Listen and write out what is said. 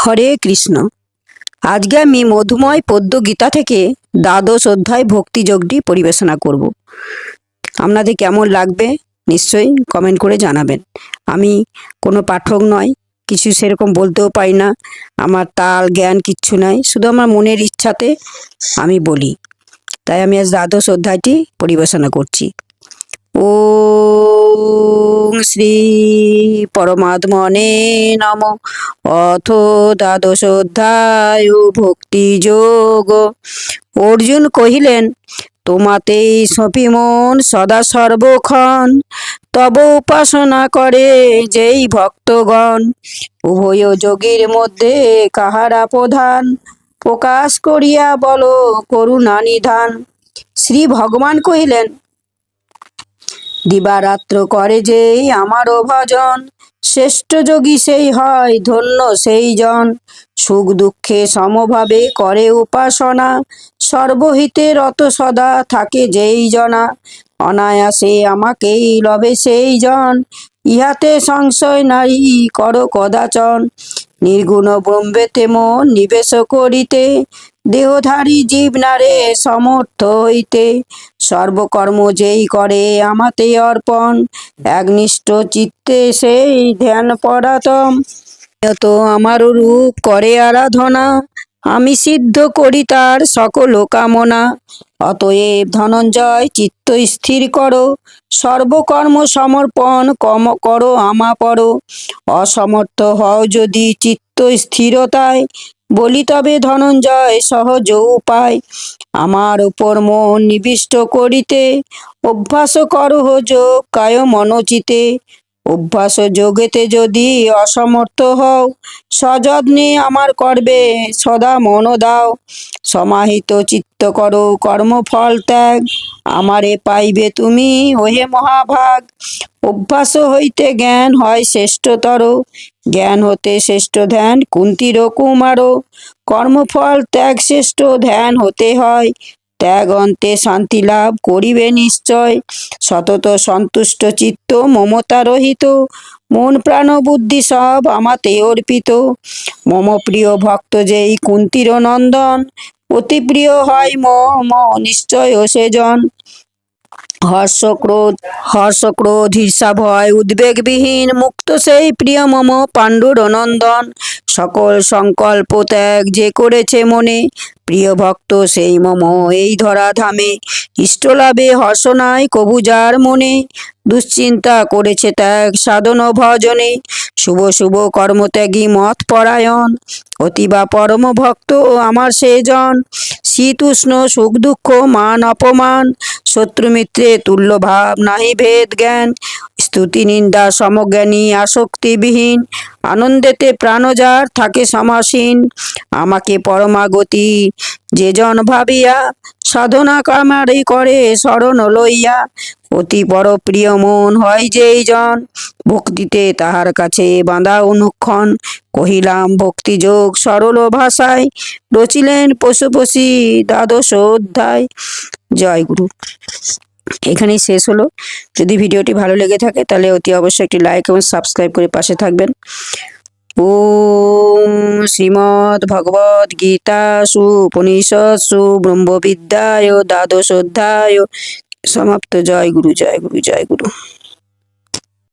হরে কৃষ্ণ। আজকে আমি মধুময় পদ্য গীতা থেকে দ্বাদশ অধ্যায় ভক্তিযোগটি পরিবেশনা করব। আপনাদের কেমন লাগবে নিশ্চয়ই কমেন্ট করে জানাবেন। আমি কোনো পাঠক নয়, কিছু সেরকম বলতেও পারি না, আমার তাল জ্ঞান কিচ্ছু নাই, শুধু আমার মনের ইচ্ছাতে আমি বলি। তাই আমি আজ দ্বাদশ অধ্যায়টি পরিবেশনা করছি। ওম শ্রী পরমাত্মনে নমঃ। অথ দ্বাদশ অধ্যায় ভক্তি যোগ। অর্জুন কহিলেন, তোমাতেই সপি মন সদা সর্বক্ষণ, তব উপাসনা করে যেই ভক্তগণ। উভয় যোগীর মধ্যে কাহারা প্রধান, প্রকাশ করিয়া বলো করুণা নিধান। শ্রী ভগবান কহিলেন, দিবারাত্র করে যেই আমারও ভজন, শ্রেষ্ঠ যোগী সেই হয় ধন্য সেই জন। সুখ দুঃখে সমভাবে করে উপাসনা, সর্বহিতে রত সদা থাকে যেই জনা। অনায়াসে আমাকেই লবে সেই জন, ইহাতে সংশয় নাই কর কদাচন। নির্গুণ ব্রহ্মেতে মন নিবেশ করিতে, দেহধারী জীব নারে সমর্থ হইতে। সর্বকর্ম যেই করে আমাতে অর্পণ, একনিষ্ঠ চিত্তে সেই ধ্যান পরাতম। যত আমার রূপ করে আরাধনা, আমি সিদ্ধ করি তার সকল কামনা। অতএব ধনঞ্জয় চিত্ত স্থির করো, সর্বকর্ম সমর্পণ কম করো আমাপর। অসমর্থ হও যদি চিত্ত স্থিরতায়, বলি তবে ধনঞ্জয় সহজ উপায়। আমার উপর মন নিবিষ্ট করিতে, অভ্যাস করহ যোগ কায় মনোচিতে। অভ্যাস যোগেতে যদি অসমর্থ হও, সযত্নে আমার করবে সদা মন দাও। সমাহিত চিত্ত করো কর্মফল ত্যাগ, আমারে পাইবে তুমি ওহে মহাভাগ। অভ্যাস হইতে জ্ঞান হয় শ্রেষ্ঠতর, জ্ঞান হতে শ্রেষ্ঠ ধ্যান কুন্তির কুমার। কর্মফল ত্যাগ শ্রেষ্ঠ ধ্যান হতে হয়, ত্যাগ অন্তে শান্তি লাভ করিবে নিশ্চয়। সতত সন্তুষ্ট চিত্ত মমতা রহিত, মন প্রাণ বুদ্ধি সব আমাতে অর্পিত। মম প্রিয় ভক্ত যেই কুন্তির নন্দন, অতি প্রিয় হয় মম নিশ্চয় সেজন। হর্ষ ক্রোধ ঈর্ষা ভয় উদ্বেগবিহীন, মুক্ত সেই প্রিয় মম পাণ্ডুর নন্দন। সকল সংকল্প ত্যাগ যে করেছে মনে, প্রিয় ভক্ত সেই মম এই ধরা ধামে। ইষ্টলাভে হর্ষ নাই কভু যার মনে, দুশ্চিন্তা করেছে ত্যাগ সাধন ভজনে। শুভ শুভ কর্মত্যাগী মত পরায়ণ, অতিবা পরম ভক্ত আমার সেজন। শীত উষ্ণ সুখ দুঃখ মান অপমান, শত্রু মিত্রে তুল্য ভাব নাহি ভেদ জ্ঞান। স্তুতি নিন্দা সমজ্ঞানী আসক্তিবিহীন, আনন্দেতে প্রাণ যার থাকে সমাসীন। আমাকে পরমাগতি যে জন ভাবিয়া, সাধনা কামারি করে শরণ লইয়া। অতি বড় প্রিয় মন হয় যেই জন, ভক্তিতে তাহার কাছে বাঁধা অনুক্ষণ। কহিলাম ভক্তিযোগ সরল ভাষায়, রচিলেন পশুপশী দ্বাদশ অধ্যায়। জয় গুরু। এখানেই শেষ হলো। যদি ভিডিওটি ভালো লেগে থাকে তাহলে অতি অবশ্যই একটি লাইক এবং সাবস্ক্রাইব করে পাশে থাকবেন। ওম শ্রীমদ্ ভগবদ গীতাসু উপনিষৎসু ব্রহ্মবিদ্যায় দ্বাদশ অধ্যায় সমাপ্ত। জয় গুরু, জয় গুরু, জয় গুরু।